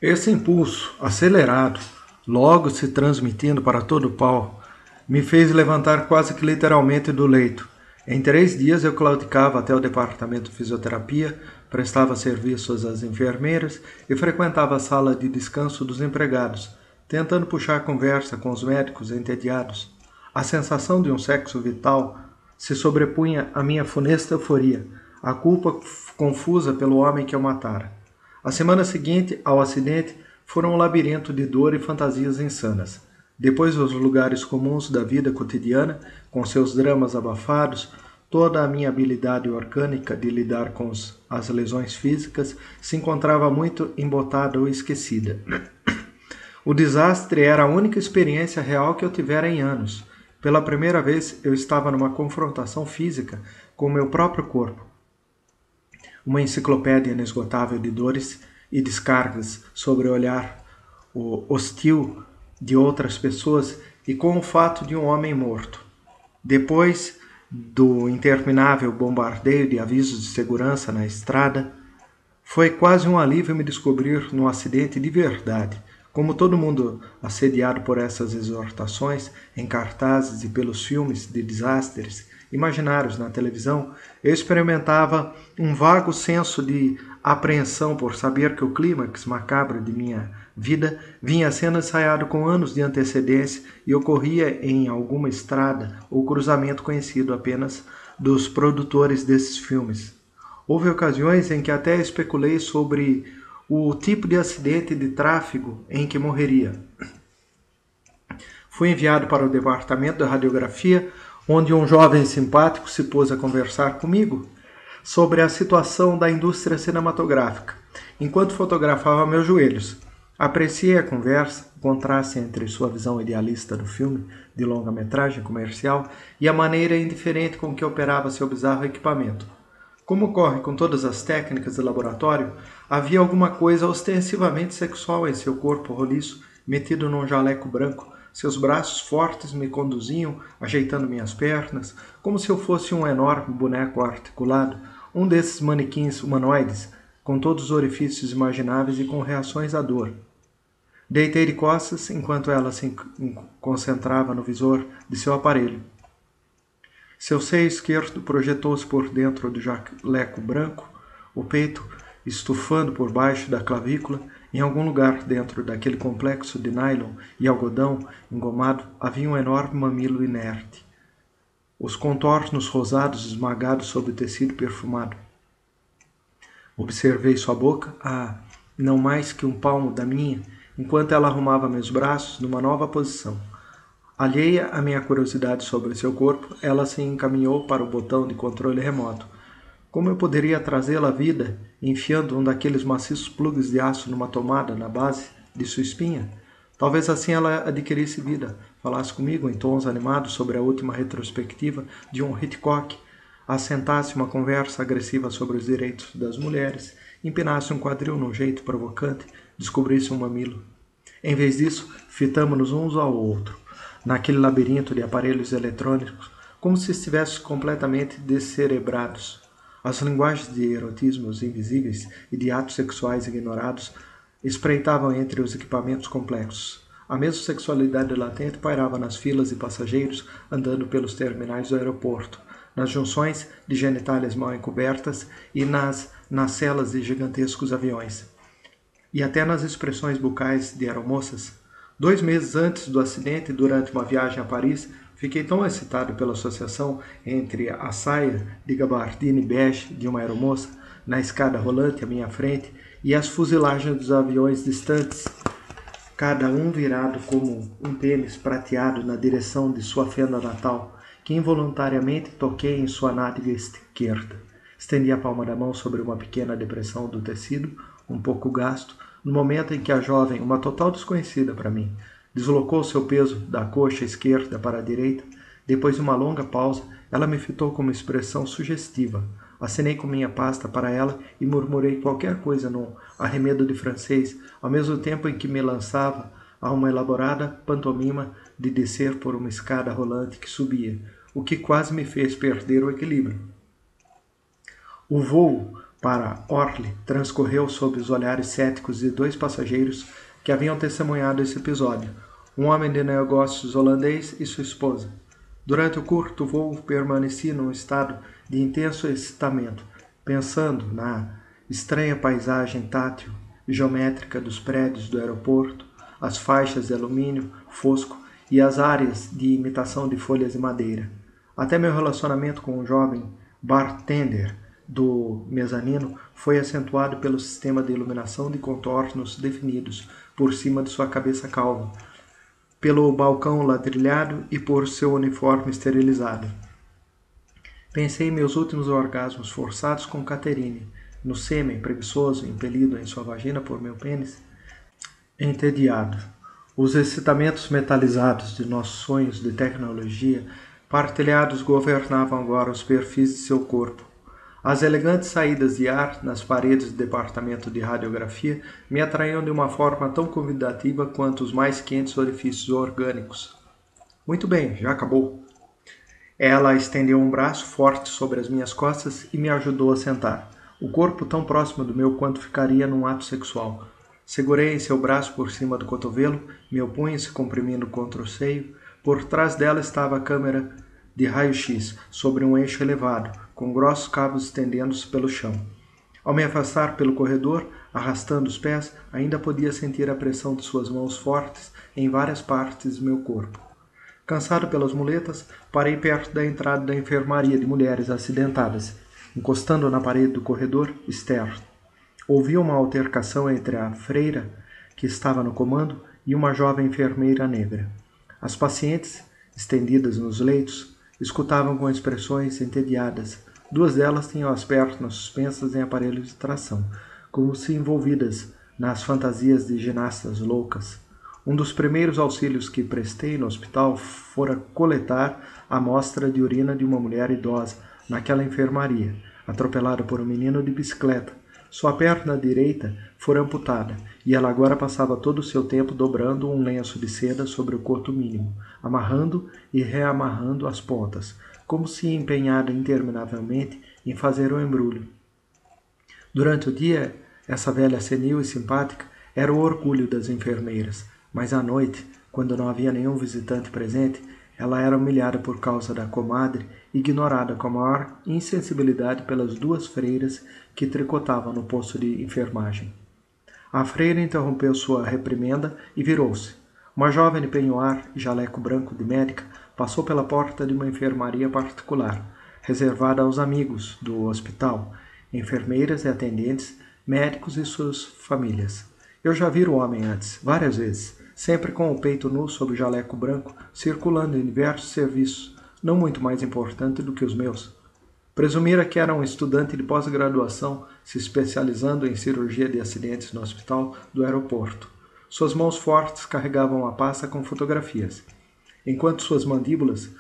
Esse impulso, acelerado, logo se transmitindo para todo o pau, me fez levantar quase que literalmente do leito. Em 3 dias eu claudicava até o departamento de fisioterapia, prestava serviços às enfermeiras e frequentava a sala de descanso dos empregados, tentando puxar conversa com os médicos entediados. A sensação de um sexo vital se sobrepunha à minha funesta euforia, a culpa confusa pelo homem que eu matara. A semana seguinte ao acidente foram um labirinto de dor e fantasias insanas. Depois os lugares comuns da vida cotidiana, com seus dramas abafados, toda a minha habilidade orgânica de lidar com as lesões físicas se encontrava muito embotada ou esquecida. O desastre era a única experiência real que eu tivera em anos. Pela primeira vez eu estava numa confrontação física com o meu próprio corpo, uma enciclopédia inesgotável de dores e descargas sobre o olhar hostil de outras pessoas e com o fato de um homem morto. Depois do interminável bombardeio de avisos de segurança na estrada, foi quase um alívio me descobrir num acidente de verdade. Como todo mundo assediado por essas exortações em cartazes e pelos filmes de desastres imaginários na televisão, eu experimentava um vago senso de apreensão por saber que o clímax macabro de minha vida vinha sendo ensaiado com anos de antecedência e ocorria em alguma estrada ou cruzamento conhecido apenas dos produtores desses filmes. Houve ocasiões em que até especulei sobre o tipo de acidente de tráfego em que morreria. Fui enviado para o departamento de radiografia, onde um jovem simpático se pôs a conversar comigo sobre a situação da indústria cinematográfica, enquanto fotografava meus joelhos. Apreciei a conversa, o contraste entre sua visão idealista do filme de longa-metragem comercial e a maneira indiferente com que operava seu bizarro equipamento. Como ocorre com todas as técnicas de laboratório, havia alguma coisa ostensivamente sexual em seu corpo roliço, metido num jaleco branco. Seus braços fortes me conduziam, ajeitando minhas pernas, como se eu fosse um enorme boneco articulado, um desses manequins humanoides, com todos os orifícios imagináveis e com reações à dor. Deitei de costas enquanto ela se concentrava no visor de seu aparelho. Seu seio esquerdo projetou-se por dentro do jaleco branco, o peito estufando por baixo da clavícula. Em algum lugar dentro daquele complexo de nylon e algodão engomado havia um enorme mamilo inerte, os contornos rosados esmagados sob o tecido perfumado. Observei sua boca, não mais que um palmo da minha, enquanto ela arrumava meus braços numa nova posição. Alheia à minha curiosidade sobre seu corpo, ela se encaminhou para o botão de controle remoto. Como eu poderia trazê-la à vida, enfiando um daqueles maciços plugs de aço numa tomada na base de sua espinha? Talvez assim ela adquirisse vida, falasse comigo em tons animados sobre a última retrospectiva de um Hitchcock, assentasse uma conversa agressiva sobre os direitos das mulheres, empinasse um quadril num jeito provocante, descobrisse um mamilo. Em vez disso, fitamo-nos uns ao outro, naquele labirinto de aparelhos eletrônicos, como se estivéssemos completamente descerebrados. As linguagens de erotismos invisíveis e de atos sexuais ignorados espreitavam entre os equipamentos complexos. A mesma sexualidade latente pairava nas filas de passageiros andando pelos terminais do aeroporto, nas junções de genitálias mal encobertas e nas celas de gigantescos aviões. E até nas expressões bucais de aeromoças. 2 meses antes do acidente, durante uma viagem a Paris, fiquei tão excitado pela associação entre a saia de gabardine bege de uma aeromoça na escada rolante à minha frente e as fuzilagens dos aviões distantes, cada um virado como um pênis prateado na direção de sua fenda natal, que involuntariamente toquei em sua nádega esquerda. Estendi a palma da mão sobre uma pequena depressão do tecido, um pouco gasto, no momento em que a jovem, uma total desconhecida para mim, deslocou seu peso da coxa esquerda para a direita. Depois de uma longa pausa, ela me fitou com uma expressão sugestiva. Acenei com minha pasta para ela e murmurei qualquer coisa num arremedo de francês, ao mesmo tempo em que me lançava a uma elaborada pantomima de descer por uma escada rolante que subia, o que quase me fez perder o equilíbrio. O voo para Orly transcorreu sob os olhares céticos de 2 passageiros que haviam testemunhado esse episódio, um homem de negócios holandês e sua esposa. Durante o curto voo permaneci num estado de intenso excitamento, pensando na estranha paisagem tátil e geométrica dos prédios do aeroporto, as faixas de alumínio fosco e as áreas de imitação de folhas de madeira. Até meu relacionamento com um jovem bartender do mezanino foi acentuado pelo sistema de iluminação de contornos definidos por cima de sua cabeça calva, pelo balcão ladrilhado e por seu uniforme esterilizado. Pensei em meus últimos orgasmos forçados com Catherine, no sêmen preguiçoso impelido em sua vagina por meu pênis, entediado. Os excitamentos metalizados de nossos sonhos de tecnologia partilhados governavam agora os perfis de seu corpo. As elegantes saídas de ar nas paredes do departamento de radiografia me atraíam de uma forma tão convidativa quanto os mais quentes orifícios orgânicos. Muito bem, já acabou. Ela estendeu um braço forte sobre as minhas costas e me ajudou a sentar. O corpo tão próximo do meu quanto ficaria num ato sexual. Segurei em seu braço por cima do cotovelo, meu punho se comprimindo contra o seio. Por trás dela estava a câmera de raio-x sobre um eixo elevado, com grossos cabos estendendo-se pelo chão. Ao me afastar pelo corredor, arrastando os pés, ainda podia sentir a pressão de suas mãos fortes em várias partes do meu corpo. Cansado pelas muletas, parei perto da entrada da enfermaria de mulheres acidentadas, encostando na parede do corredor externo. Ouvi uma altercação entre a freira, que estava no comando, e uma jovem enfermeira negra. As pacientes, estendidas nos leitos, escutavam com expressões entediadas. 2 delas tinham as pernas suspensas em aparelhos de tração, como se envolvidas nas fantasias de ginastas loucas. Um dos primeiros auxílios que prestei no hospital fora coletar a amostra de urina de uma mulher idosa naquela enfermaria, atropelada por um menino de bicicleta. Sua perna direita fora amputada, e ela agora passava todo o seu tempo dobrando um lenço de seda sobre o coto mínimo, amarrando e reamarrando as pontas, como se empenhada interminavelmente em fazer um embrulho. Durante o dia, essa velha senil e simpática era o orgulho das enfermeiras, mas à noite, quando não havia nenhum visitante presente, ela era humilhada por causa da comadre, ignorada com a maior insensibilidade pelas 2 freiras que tricotavam no posto de enfermagem. A freira interrompeu sua reprimenda e virou-se. Uma jovem de penhoar e jaleco branco de médica passou pela porta de uma enfermaria particular, reservada aos amigos do hospital, enfermeiras e atendentes, médicos e suas famílias. Eu já vi o homem antes, várias vezes, sempre com o peito nu sob o jaleco branco, circulando em diversos serviços, não muito mais importante do que os meus. Presumira que era um estudante de pós-graduação se especializando em cirurgia de acidentes no hospital do aeroporto. Suas mãos fortes carregavam uma pasta com fotografias, enquanto suas mandíbulas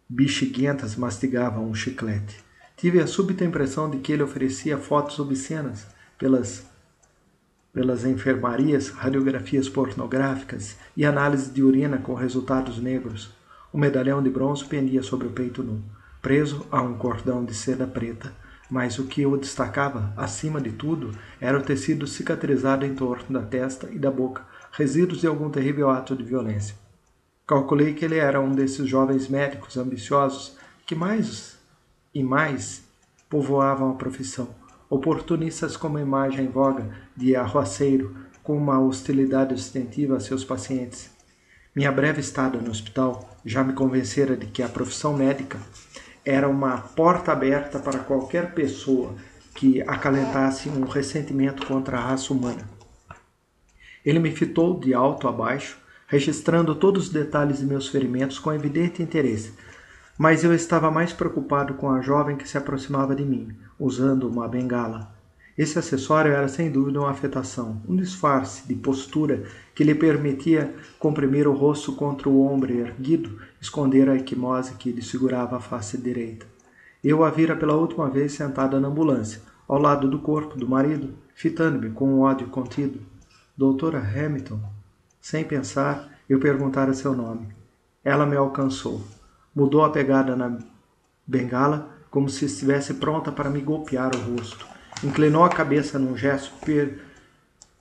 bexiguentas mastigavam um chiclete. Tive a súbita impressão de que ele oferecia fotos obscenas pelas enfermarias, radiografias pornográficas e análise de urina com resultados negros. O medalhão de bronze pendia sobre o peito nu, preso a um cordão de seda preta, mas o que o destacava, acima de tudo, era o tecido cicatrizado em torno da testa e da boca, resíduos de algum terrível ato de violência. Calculei que ele era um desses jovens médicos ambiciosos que mais e mais povoavam a profissão, oportunistas como a imagem em voga de arruaceiro, com uma hostilidade ostensiva a seus pacientes. Minha breve estada no hospital já me convencera de que a profissão médica era uma porta aberta para qualquer pessoa que acalentasse um ressentimento contra a raça humana. Ele me fitou de alto a baixo, registrando todos os detalhes de meus ferimentos com evidente interesse, mas eu estava mais preocupado com a jovem que se aproximava de mim, usando uma bengala. Esse acessório era sem dúvida uma afetação, um disfarce de postura que lhe permitia comprimir o rosto contra o ombro erguido, esconder a equimose que lhe segurava a face direita. Eu a vira pela última vez sentada na ambulância, ao lado do corpo do marido, fitando-me com um ódio contido. Doutora Hamilton? Sem pensar, eu perguntara seu nome. Ela me alcançou. Mudou a pegada na bengala, como se estivesse pronta para me golpear o rosto, Inclinou a cabeça num gesto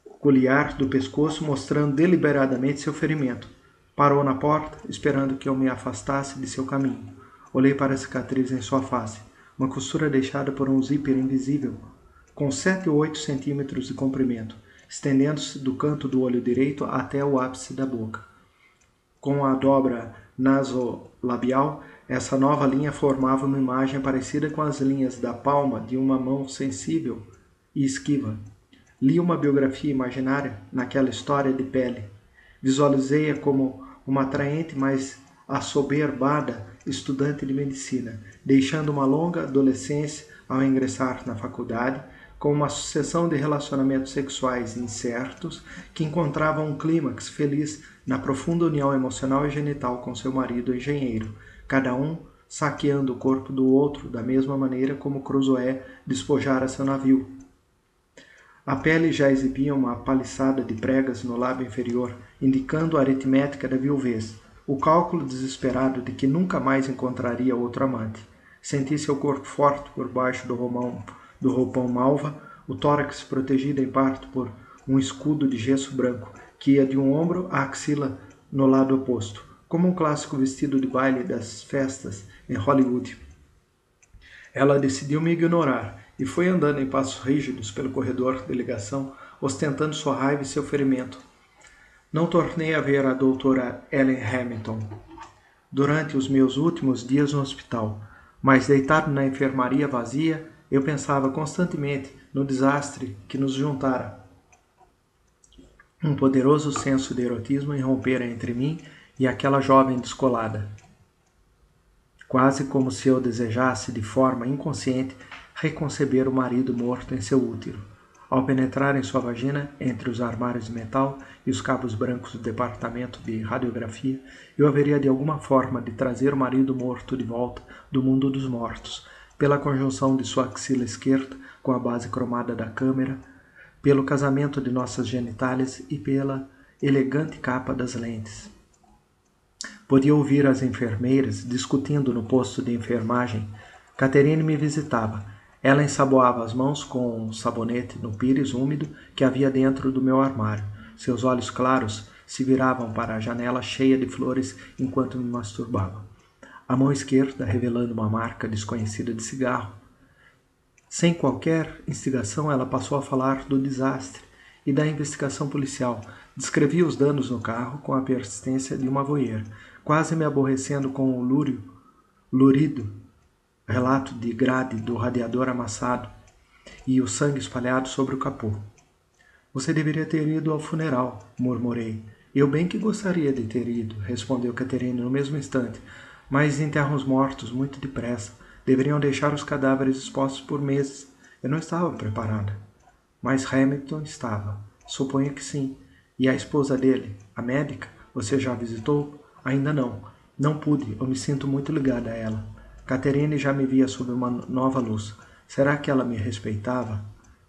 peculiar do pescoço, mostrando deliberadamente seu ferimento. Parou na porta, esperando que eu me afastasse de seu caminho. Olhei para a cicatriz em sua face, uma costura deixada por um zíper invisível, com 7 ou 8 centímetros de comprimento, estendendo-se do canto do olho direito até o ápice da boca. Com a dobra nasolabial, essa nova linha formava uma imagem parecida com as linhas da palma de uma mão sensível e esquiva. Li uma biografia imaginária naquela história de pele. Visualizei-a como uma atraente, mas assoberbada estudante de medicina, deixando uma longa adolescência ao ingressar na faculdade, com uma sucessão de relacionamentos sexuais incertos que encontravam um clímax feliz na profunda união emocional e genital com seu marido engenheiro, cada um saqueando o corpo do outro da mesma maneira como Crusoe despojara seu navio. A pele já exibia uma paliçada de pregas no lábio inferior, indicando a aritmética da viuvez, o cálculo desesperado de que nunca mais encontraria outro amante. Senti seu corpo forte por baixo do roupão malva, o tórax protegido em parte por um escudo de gesso branco, que ia de um ombro à axila no lado oposto, como um clássico vestido de baile das festas em Hollywood. Ela decidiu me ignorar e foi andando em passos rígidos pelo corredor de ligação, ostentando sua raiva e seu ferimento. Não tornei a ver a doutora Ellen Hamilton durante os meus últimos dias no hospital, mas deitado na enfermaria vazia, eu pensava constantemente no desastre que nos juntara. Um poderoso senso de erotismo irrompera entre mim e aquela jovem descolada, quase como se eu desejasse, de forma inconsciente, reconceber o marido morto em seu útero. Ao penetrar em sua vagina, entre os armários de metal e os cabos brancos do departamento de radiografia, eu haveria de alguma forma de trazer o marido morto de volta do mundo dos mortos, pela conjunção de sua axila esquerda com a base cromada da câmera, pelo casamento de nossas genitálias e pela elegante capa das lentes. Podia ouvir as enfermeiras discutindo no posto de enfermagem. Catherine me visitava. Ela ensaboava as mãos com um sabonete no pires úmido que havia dentro do meu armário. Seus olhos claros se viravam para a janela cheia de flores enquanto me masturbava. A mão esquerda revelando uma marca desconhecida de cigarro. Sem qualquer instigação, ela passou a falar do desastre e da investigação policial. Descrevia os danos no carro com a persistência de uma voyeur, quase me aborrecendo com o lúrido relato de grade do radiador amassado e o sangue espalhado sobre o capô. Você deveria ter ido ao funeral, murmurei. Eu bem que gostaria de ter ido, respondeu Catherine no mesmo instante, mas enterram os mortos muito depressa. Deveriam deixar os cadáveres expostos por meses. Eu não estava preparada. Mas Hamilton estava. Suponho que sim. E a esposa dele, a médica, você já a visitou? Ainda não. Não pude. Eu me sinto muito ligada a ela. Catherine já me via sob uma nova luz. Será que ela me respeitava?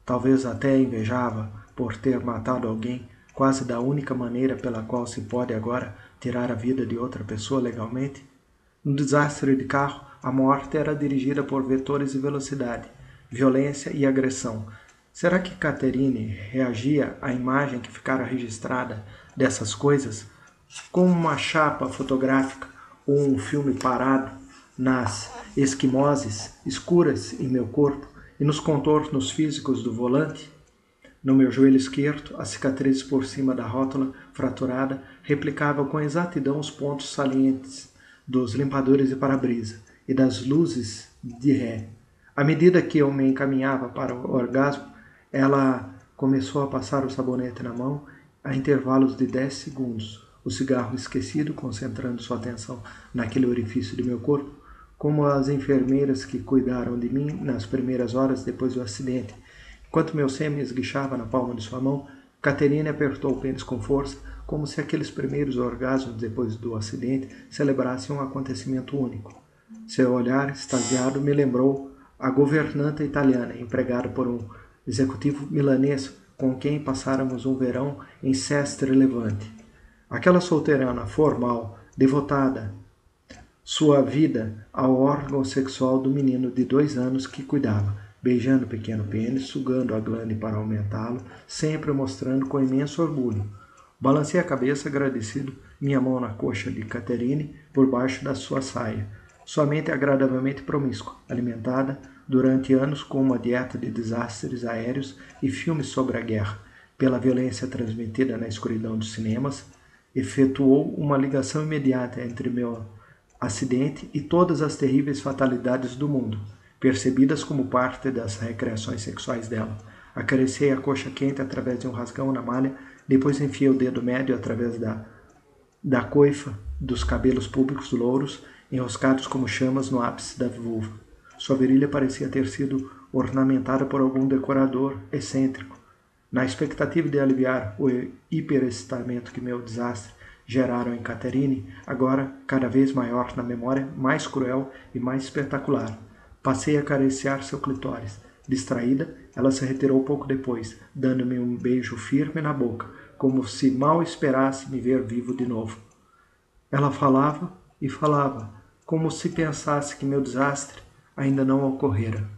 Talvez até invejava por ter matado alguém, quase da única maneira pela qual se pode agora tirar a vida de outra pessoa legalmente? No desastre de carro, a morte era dirigida por vetores de velocidade, violência e agressão. Será que Catherine reagia à imagem que ficara registrada dessas coisas como uma chapa fotográfica ou um filme parado nas esquimoses escuras em meu corpo e nos contornos físicos do volante? No meu joelho esquerdo, a cicatriz por cima da rótula fraturada replicava com exatidão os pontos salientes dos limpadores de para-brisa e das luzes de ré. À medida que eu me encaminhava para o orgasmo, ela começou a passar o sabonete na mão a intervalos de 10 segundos, o cigarro esquecido, concentrando sua atenção naquele orifício de meu corpo, como as enfermeiras que cuidaram de mim nas primeiras horas depois do acidente. Enquanto meu sêmen esguichava na palma de sua mão, Catherine apertou o pênis com força, como se aqueles primeiros orgasmos depois do acidente celebrassem um acontecimento único. Seu olhar extasiado me lembrou a governanta italiana, empregada por um executivo milanês com quem passáramos um verão em Sestre Levante. Aquela solteirana formal, devotada sua vida ao órgão sexual do menino de 2 anos que cuidava. beijando o pequeno pênis, sugando a glande para aumentá-lo, sempre mostrando com imenso orgulho. Balancei a cabeça, agradecido, minha mão na coxa de Catherine, por baixo da sua saia. Sua mente agradavelmente promíscua, alimentada durante anos com uma dieta de desastres aéreos e filmes sobre a guerra, pela violência transmitida na escuridão dos cinemas, efetuou uma ligação imediata entre meu acidente e todas as terríveis fatalidades do mundo, percebidas como parte das recreações sexuais dela. Acariciei a coxa quente através de um rasgão na malha, depois enfiei o dedo médio através da coifa dos cabelos públicos louros, enroscados como chamas no ápice da vulva. Sua virilha parecia ter sido ornamentada por algum decorador excêntrico. Na expectativa de aliviar o hiperexcitamento que meu desastre geraram em Catherine, agora cada vez maior na memória, mais cruel e mais espetacular, passei a acariciar seu clitóris. Distraída, ela se retirou pouco depois, dando-me um beijo firme na boca, como se mal esperasse me ver vivo de novo. Ela falava e falava, como se pensasse que meu desastre ainda não ocorrera.